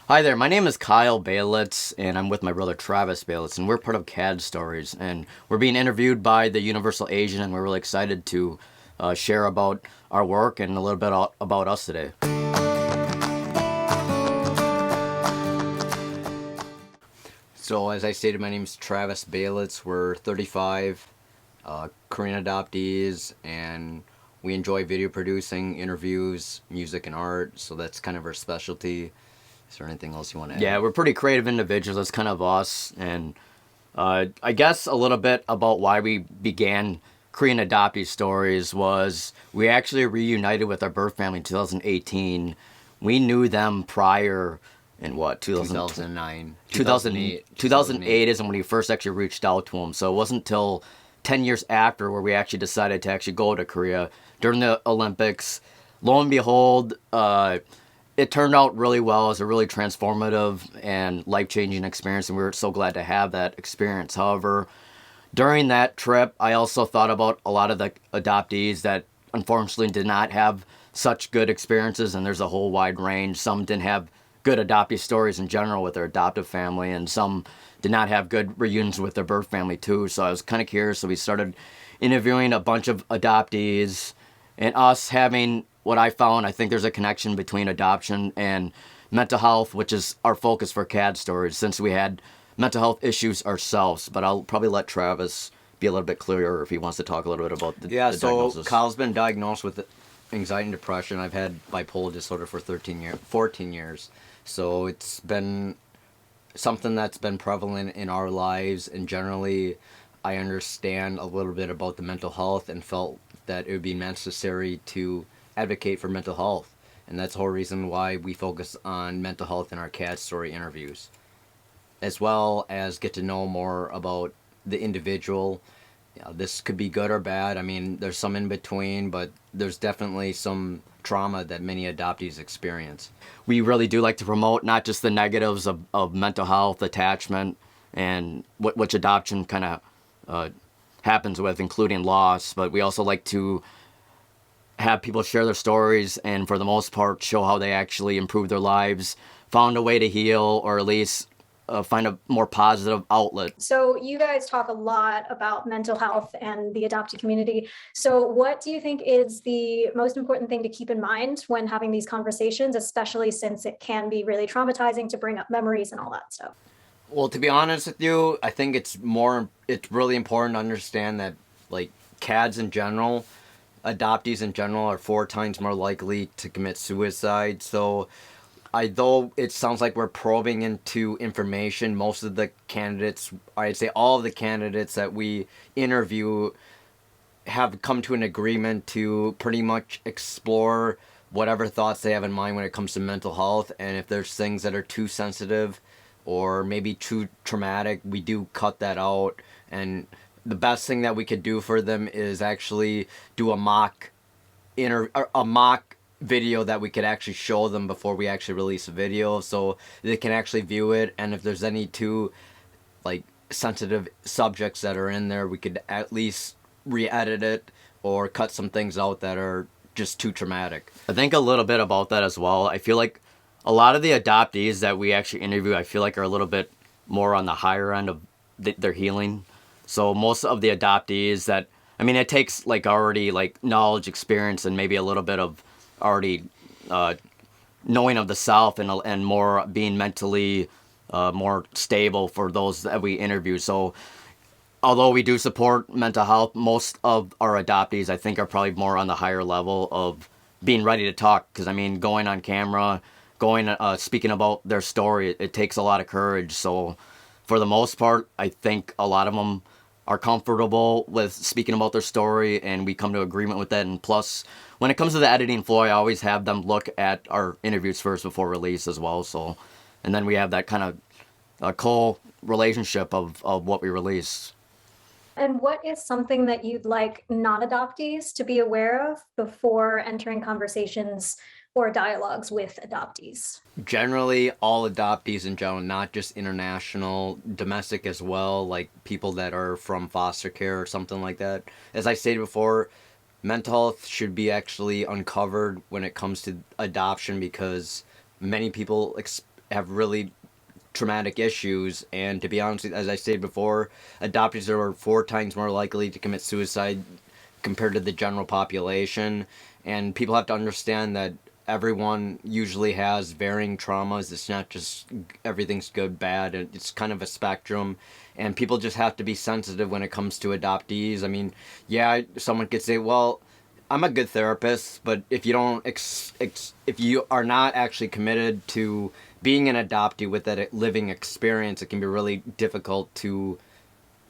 Hi there, my name is Kyle Balitz, and I'm with my brother Travis Balitz, and we're part of CAD Stories, and we're being interviewed by the Universal Asian, and we're really excited to share about our work and a little bit about us today. So, as I stated, my name is Travis Balitz. We're 35, Korean Adoptees, and we enjoy video producing, interviews, music, and art, so that's kind of our specialty. Is there anything else you want to add? Yeah, we're pretty creative individuals. That's kind of us. And I guess a little bit about why we began Korean Adoptee Stories was we actually reunited with our birth family in 2018. We knew them prior in what, 2009. 2008 isn't when we first actually reached out to them. So it wasn't until 10 years after where we actually decided to actually go to Korea during the Olympics. Lo and behold, it turned out really well. It was a really transformative and life-changing experience, and we were so glad to have that experience. However, during that trip, I also thought about a lot of the adoptees that unfortunately did not have such good experiences, and there's a whole wide range. Some didn't have good adoptee stories in general with their adoptive family, and some did not have good reunions with their birth family too. So I was kind of curious, so we started interviewing a bunch of adoptees, and us having what I found, I think there's a connection between adoption and mental health, which is our focus for CAD Stories, since we had mental health issues ourselves. But I'll probably let Travis be a little bit clearer if he wants to talk a little bit about the diagnosis. Kyle's been diagnosed with anxiety and depression. I've had bipolar disorder for 14 years. So it's been something that's been prevalent in our lives, and generally I understand a little bit about the mental health and felt that it would be necessary to advocate for mental health. And that's the whole reason why we focus on mental health in our CAD Story interviews, as well as get to know more about the individual. This could be good or bad. I mean, there's some in between, but there's definitely some trauma that many adoptees experience. We really do like to promote not just the negatives of mental health, attachment, and which adoption kind of happens with, including loss, but we also like to have people share their stories and, for the most part, show how they actually improved their lives, found a way to heal, or at least find a more positive outlet. So you guys talk a lot about mental health and the adoptee community. So what do you think is the most important thing to keep in mind when having these conversations, especially since it can be really traumatizing to bring up memories and all that stuff? Well, to be honest with you, I think it's really important to understand that, like, CADs in general, adoptees in general, are 4 times more likely to commit suicide. So though it sounds like we're probing into information, most of the candidates, I'd say all of the candidates that we interview have come to an agreement to pretty much explore whatever thoughts they have in mind when it comes to mental health. And if there's things that are too sensitive or maybe too traumatic, we do cut that out. And the best thing that we could do for them is actually do a mock video that we could actually show them before we actually release a video, so they can actually view it. And if there's any too, like, sensitive subjects that are in there, we could at least re-edit it or cut some things out that are just too traumatic. I think a little bit about that as well. I feel like a lot of the adoptees that we actually interview, I feel like, are a little bit more on the higher end of their healing. So most of the adoptees that, I mean, it takes like already like knowledge, experience, and maybe a little bit of already knowing of the self and more being mentally more stable for those that we interview. So although we do support mental health, most of our adoptees, I think, are probably more on the higher level of being ready to talk. Because, I mean, going on camera, speaking about their story, it takes a lot of courage. So for the most part, I think a lot of them are comfortable with speaking about their story, and we come to agreement with that. And plus, when it comes to the editing floor, I always have them look at our interviews first before release as well. So, and then we have that kind of co-relationship of what we release. And what is something that you'd like non-adoptees to be aware of before entering conversations or dialogues with adoptees? Generally, all adoptees in general, not just international, domestic as well, like people that are from foster care or something like that. As I stated before, mental health should be actually uncovered when it comes to adoption, because many people have really traumatic issues. And to be honest, as I stated before, adoptees are 4 times more likely to commit suicide compared to the general population. And people have to understand that everyone usually has varying traumas. It's not just everything's good, bad. It's kind of a spectrum. And people just have to be sensitive when it comes to adoptees. I mean, yeah, someone could say, well, I'm a good therapist, but if you don't, if you are not actually committed to being an adoptee with that living experience, it can be really difficult to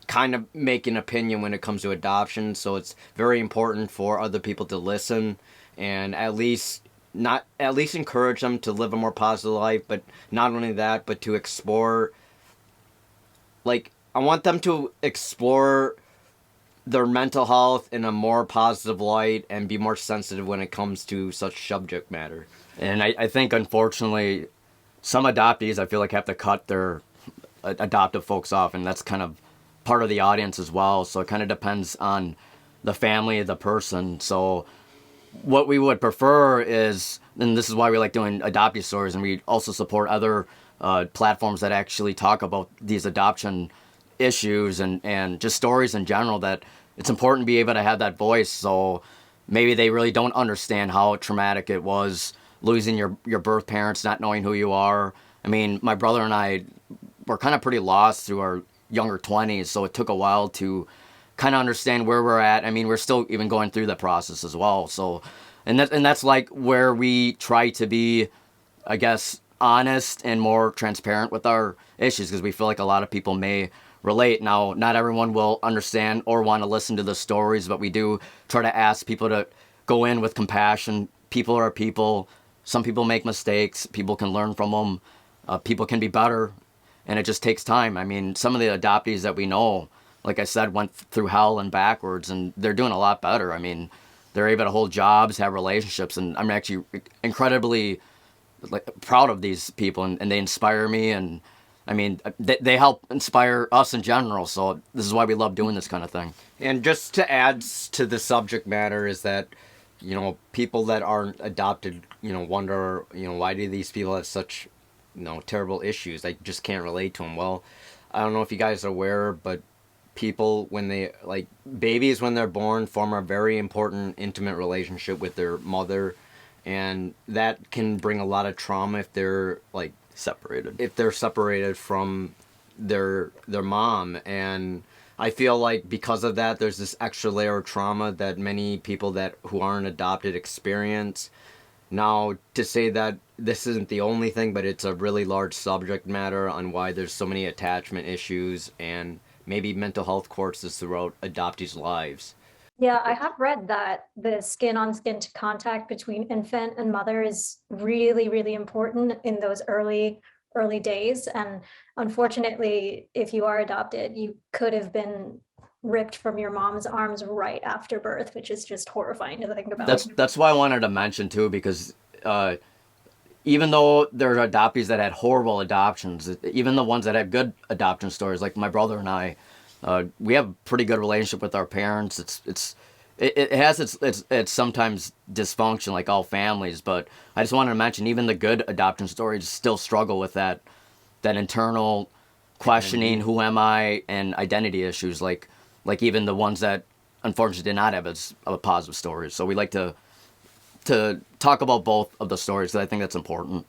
kind of make an opinion when it comes to adoption. So it's very important for other people to listen and at least encourage them to live a more positive life, but not only that, but to explore, like, I want them to explore their mental health in a more positive light and be more sensitive when it comes to such subject matter. And I think, unfortunately, some adoptees, I feel like, have to cut their adoptive folks off, and that's kind of part of the audience as well. So it kind of depends on the family of the person. So what we would prefer is, and this is why we like doing adoptee stories, and we also support other platforms that actually talk about these adoption issues and just stories in general, that it's important to be able to have that voice. So maybe they really don't understand how traumatic it was losing your birth parents, not knowing who you are. I mean, my brother and I were kind of pretty lost through our younger 20s, so it took a while to kind of understand where we're at. I mean, we're still even going through the process as well. So, and that's like where we try to be, I guess, honest and more transparent with our issues, because we feel like a lot of people may relate. Now, not everyone will understand or want to listen to the stories, but we do try to ask people to go in with compassion. People are people. Some people make mistakes. People can learn from them. People can be better, and it just takes time. I mean, some of the adoptees that we know, like I said, went through hell and backwards, and they're doing a lot better. I mean, they're able to hold jobs, have relationships, and I'm actually incredibly proud of these people, and they inspire me, and I mean, they help inspire us in general. So this is why we love doing this kind of thing. And just to add to the subject matter is that, people that aren't adopted, wonder, why do these people have such, terrible issues? I just can't relate to them. Well, I don't know if you guys are aware, but people, babies when they're born, form a very important, intimate relationship with their mother. And that can bring a lot of trauma if they're, separated from their mom. And I feel like because of that, there's this extra layer of trauma that many people who aren't adopted experience. Now, to say that this isn't the only thing, but it's a really large subject matter on why there's so many attachment issues and maybe mental health courses throughout adoptees' lives. Yeah, I have read that the skin-on-skin contact between infant and mother is really, really important in those early days. And unfortunately, if you are adopted, you could have been ripped from your mom's arms right after birth, which is just horrifying to think about. That's why I wanted to mention too, because even though there are adoptees that had horrible adoptions, even the ones that had good adoption stories, like my brother and I, we have a pretty good relationship with our parents. It has its sometimes dysfunction, like all families, but I just wanted to mention even the good adoption stories still struggle with that internal questioning, who am I, and identity issues, like even the ones that unfortunately did not have a positive story. So we like to talk about both of the stories, because I think that's important.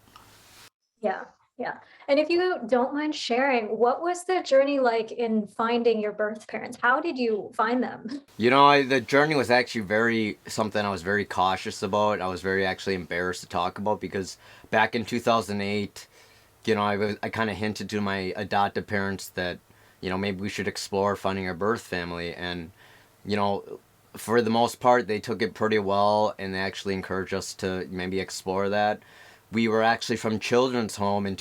Yeah. Yeah. And if you don't mind sharing, what was the journey like in finding your birth parents? How did you find them? The journey was actually something I was very cautious about. I was very actually embarrassed to talk about, because back in 2008, I kind of hinted to my adoptive parents that, maybe we should explore finding our birth family. And, for the most part, they took it pretty well, and they actually encouraged us to maybe explore that. We were actually from Children's Home back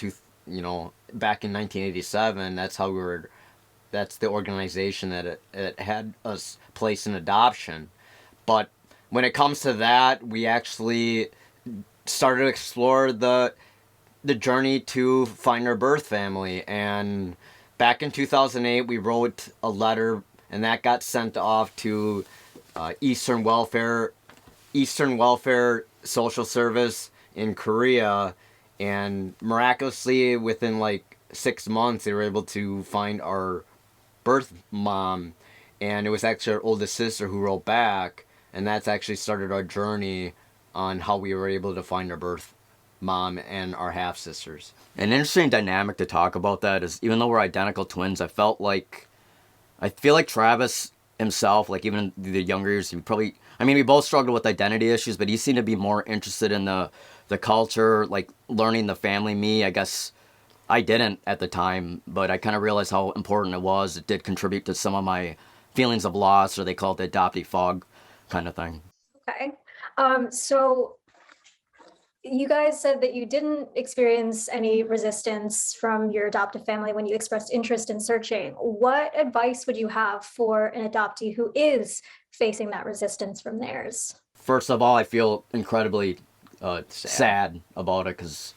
in 1987. That's the organization that it had us place in adoption. But when it comes to that, we actually started to explore the journey to find our birth family. And back in 2008, we wrote a letter, and that got sent off to Eastern Welfare Social Service in Korea, And miraculously, within like 6 months, they were able to find our birth mom, and it was actually our oldest sister who wrote back, and that's actually started our journey on how we were able to find our birth mom and our half sisters. An interesting dynamic to talk about that is, even though we're identical twins, I feel like Travis himself, like even in the younger years, he probably, I mean, we both struggled with identity issues, but he seemed to be more interested in the culture, like learning the family. Me, I guess I didn't at the time, but I kind of realized how important it was. It did contribute to some of my feelings of loss, or they call it the adoptee fog kind of thing. Okay. So you guys said that you didn't experience any resistance from your adoptive family when you expressed interest in searching. What advice would you have for an adoptee who is facing that resistance from theirs? First of all, I feel incredibly sad about it, because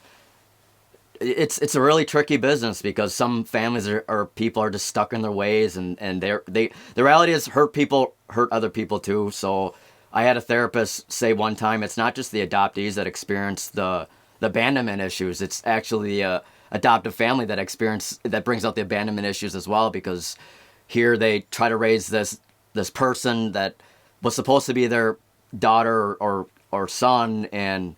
it's a really tricky business, because some families or people are just stuck in their ways, and the reality is hurt people hurt other people too. So I had a therapist say one time, it's not just the adoptees that experience the abandonment issues. It's actually the adoptive family that brings out the abandonment issues as well, because here they try to raise this person that was supposed to be their daughter or son, and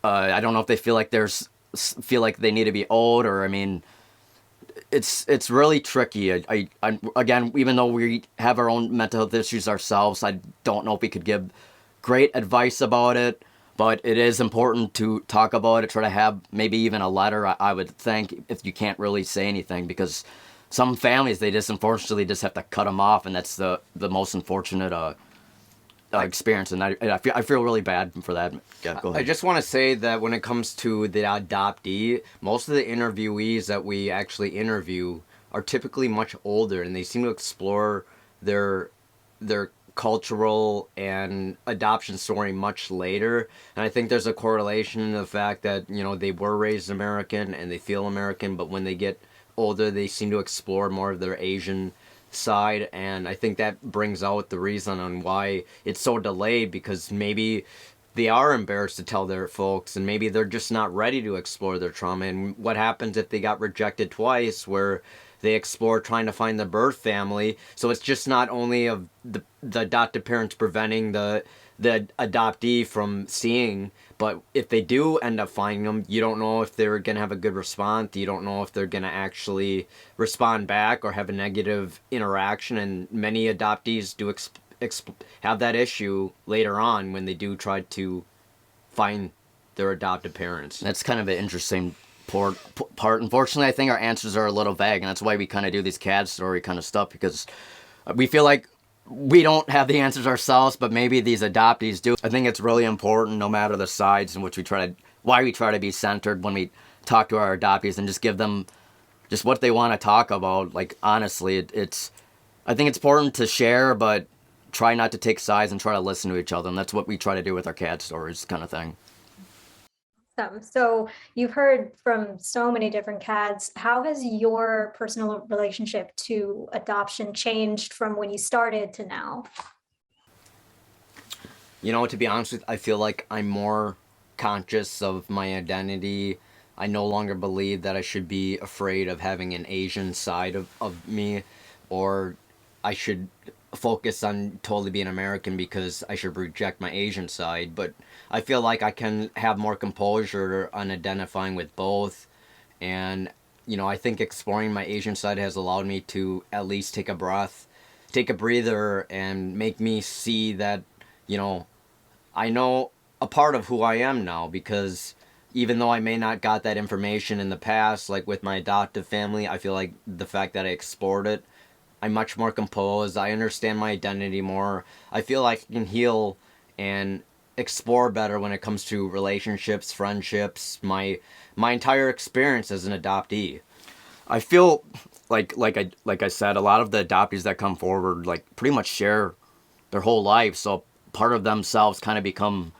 I don't know if they feel like they need to be owed, or I mean, it's really tricky. I again, even though we have our own mental health issues ourselves, I don't know if we could give great advice about it, but it is important to talk about it. Try to have maybe even a letter, I would think, if you can't really say anything, because some families, they just unfortunately just have to cut them off, and that's the most unfortunate experience, and I feel really bad for that. Yeah, go ahead. I just want to say that when it comes to the adoptee, most of the interviewees that we actually interview are typically much older, and they seem to explore their cultural and adoption story much later. And I think there's a correlation in the fact that, you know, they were raised American and they feel American, but when they get older, they seem to explore more of their Asian side, and I think that brings out the reason on why it's so delayed, because maybe they are embarrassed to tell their folks, and maybe they're just not ready to explore their trauma. And what happens if they got rejected twice, where they explore trying to find the birth family? So it's just not only of the adoptive parents preventing the adoptee from seeing, but if they do end up finding them, you don't know if they're going to have a good response. You don't know if they're going to actually respond back or have a negative interaction. And many adoptees do have that issue later on when they do try to find their adoptive parents. That's kind of an interesting part. Unfortunately, I think our answers are a little vague, and that's why we kind of do these CAD story kind of stuff, because we feel like we don't have the answers ourselves, but maybe these adoptees do. I think it's really important, no matter the sides in which why we try to be centered when we talk to our adoptees, and just give them just what they want to talk about. Like, honestly, I think it's important to share, but try not to take sides and try to listen to each other. And that's what we try to do with our CAD stories kind of thing. So you've heard from so many different CADs. How has your personal relationship to adoption changed from when you started to now? You know, to be honest with you, I feel like I'm more conscious of my identity. I no longer believe that I should be afraid of having an Asian side of me, or I should focus on totally being American because I should reject my Asian side. But I feel like I can have more composure on identifying with both. And, you know, I think exploring my Asian side has allowed me to at least take a breather, and make me see that, you know, I know a part of who I am now, because even though I may not got that information in the past, like with my adoptive family, I feel like the fact that I explored it, I'm much more composed. I understand my identity more. I feel like I can heal and explore better when it comes to relationships, friendships, my entire experience as an adoptee. I feel like I said, a lot of the adoptees that come forward, like, pretty much share their whole life, so part of themselves kind of become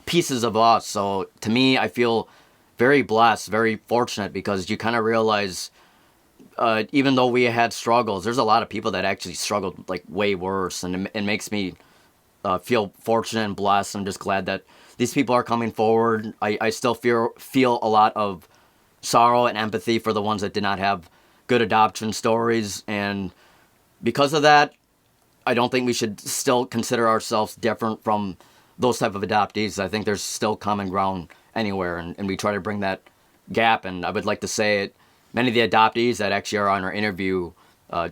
pieces of us. So to me, I feel very blessed, very fortunate, because you kind of realize, even though we had struggles, there's a lot of people that actually struggled like way worse, and it makes me feel fortunate and blessed. I'm just glad that these people are coming forward. I still feel a lot of sorrow and empathy for the ones that did not have good adoption stories. And because of that, I don't think we should still consider ourselves different from those type of adoptees. I think there's still common ground anywhere, and we try to bring that gap. And I would like to say it, many of the adoptees that actually are on our interview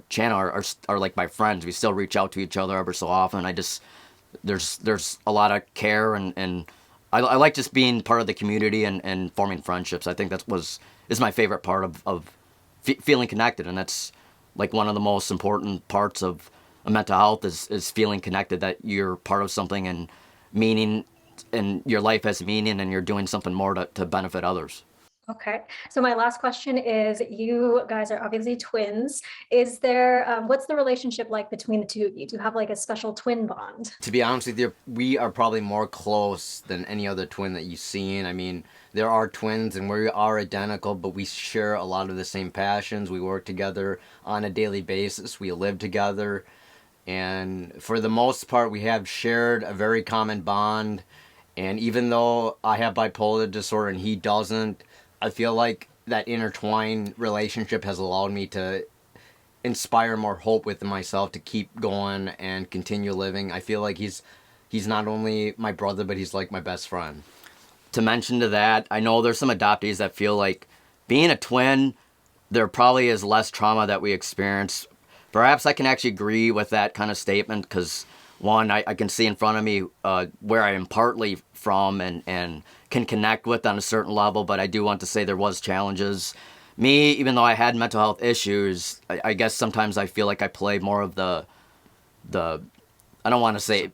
channel are like my friends. We still reach out to each other ever so often. There's a lot of care, and I like just being part of the community and forming friendships. I think is my favorite part of feeling connected, and that's like one of the most important parts of mental health is feeling connected, that you're part of something and meaning, and your life has meaning, and you're doing something more to benefit others. Okay, so my last question is, you guys are obviously twins. Is there, what's the relationship like between the two of you? Do you have like a special twin bond? To be honest with you, we are probably more close than any other twin that you've seen. I mean, there are twins and we are identical, but we share a lot of the same passions. We work together on a daily basis. We live together. And for the most part, we have shared a very common bond. And even though I have bipolar disorder and he doesn't, I feel like that intertwined relationship has allowed me to inspire more hope within myself to keep going and continue living. I feel like he's not only my brother, but he's like my best friend. To mention to that, I know there's some adoptees that feel like being a twin, there probably is less trauma that we experience. Perhaps I can actually agree with that kind of statement because, one, I can see in front of me where I am partly from and can connect with on a certain level, but I do want to say there was challenges. Me, even though I had mental health issues, I guess sometimes I feel like I play more of the I don't want to say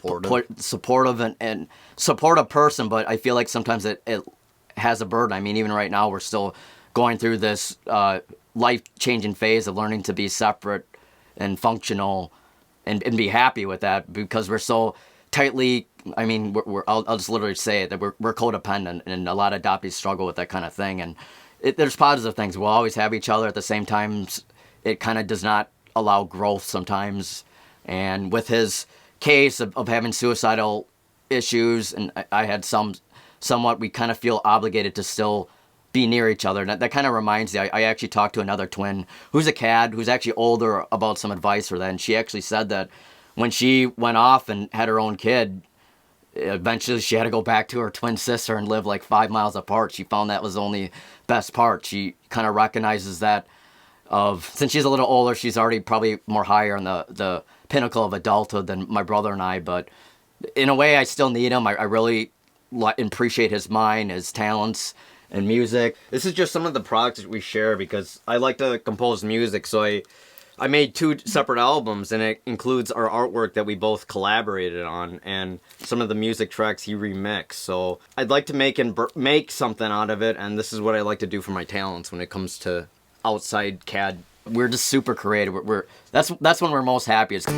supportive and supportive person, but I feel like sometimes it has a burden. I mean, even right now we're still going through this life-changing phase of learning to be separate and functional and be happy with that, because we're so tightly, I mean, I'll just literally say it, that we're codependent, and a lot of adoptees struggle with that kind of thing. And there's positive things. We'll always have each other. At the same time, it kind of does not allow growth sometimes. And with his case of having suicidal issues, and I had somewhat, we kind of feel obligated to still be near each other. And that kind of reminds me, I actually talked to another twin who's a CAD, who's actually older, about some advice for that. And she actually said that when she went off and had her own kid, eventually she had to go back to her twin sister and live like 5 miles apart. She found that was the only best part. She kind of recognizes that since she's a little older, she's already probably more higher on the pinnacle of adulthood than my brother and I. But in a way, I still need him. I really appreciate his mind, his talents, and music. This is just some of the products that we share because I like to compose music. So I made 2 separate albums, and it includes our artwork that we both collaborated on and some of the music tracks he remixed. So I'd like to make something out of it, and this is what I like to do for my talents when it comes to outside CAD. We're just super creative. That's when we're most happiest.